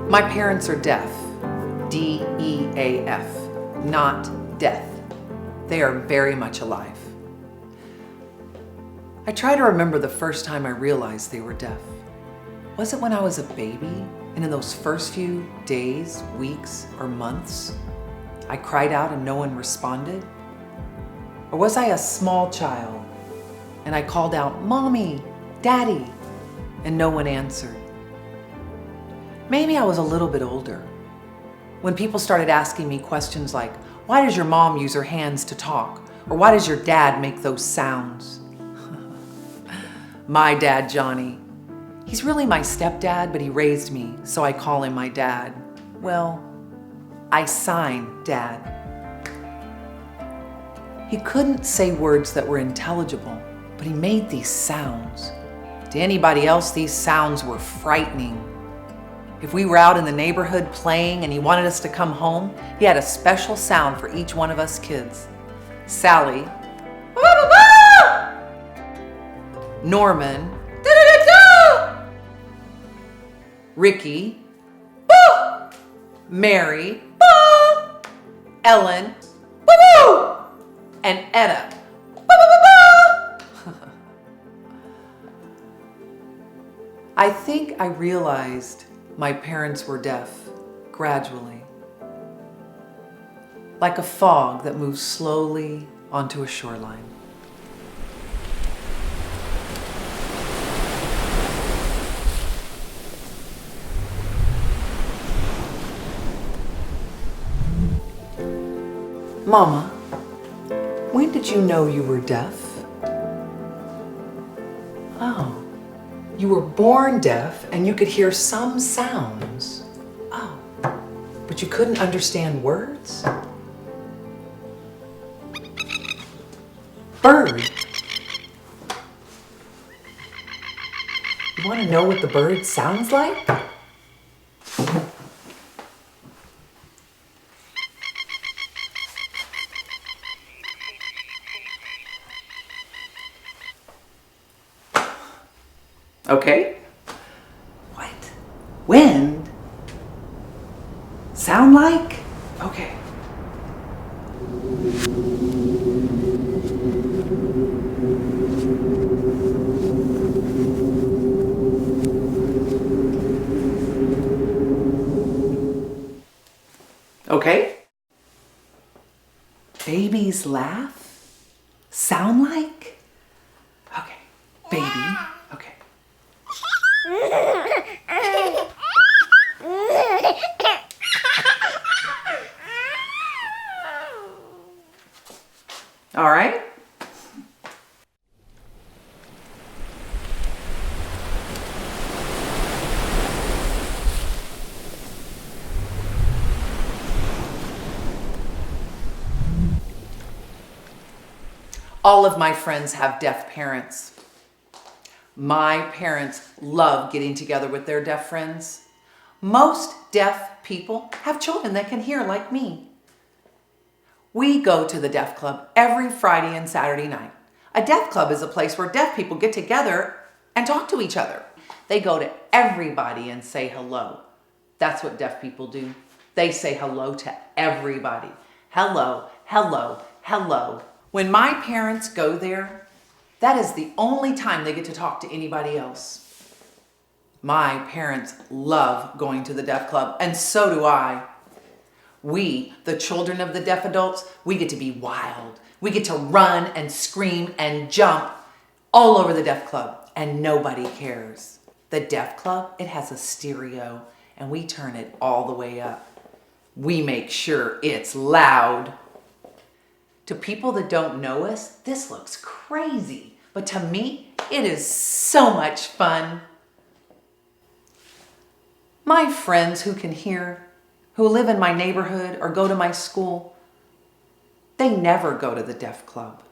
My parents are deaf, D-E-A-F, not death. They are very much alive. I try to remember the first time I realized they were deaf. Was it when I was a baby and in those first few days, weeks, or months, I cried out and no one responded? Or was I a small child and I called out, "Mommy, Daddy," and no one answered? Maybe I was a little bit older when people started asking me questions like, why does your mom use her hands to talk? Or why does your dad make those sounds? My dad, Johnny, he's really my stepdad, but he raised me, so I call him my dad. Well, I sign Dad. He couldn't say words that were intelligible, but he made these sounds. To anybody else, these sounds were frightening. If we were out in the neighborhood playing and he wanted us to come home, he had a special sound for each one of us kids. Sally, Norman, Ricky, Mary, Ellen, and Etta. I think I realized my parents were deaf gradually, like a fog that moves slowly onto a shoreline. Mama, when did you know you were deaf? Oh, you were born deaf and you could hear some sounds. Oh, but you couldn't understand words? Bird. You want to know what the bird sounds like? Okay. What? Wind? Sound like? Okay. Okay. Babies laugh? Sound like? Okay. Baby. Okay. All right. All of my friends have deaf parents. My parents love getting together with their deaf friends. Most deaf people have children that can hear like me. We go to the Deaf Club every Friday and Saturday night. A deaf club is a place where deaf people get together and talk to each other. They go to everybody and say hello. That's what deaf people do. They say hello to everybody. Hello, hello, hello. When my parents go there, that is the only time they get to talk to anybody else. My parents love going to the Deaf Club, and so do I. We, the children of the deaf adults, we get to be wild. We get to run and scream and jump all over the Deaf Club, and nobody cares. The Deaf Club, it has a stereo, and we turn it all the way up. We make sure it's loud. To people that don't know us, this looks crazy, but to me, it is so much fun. My friends who can hear, who live in my neighborhood or go to my school, they never go to the Deaf Club.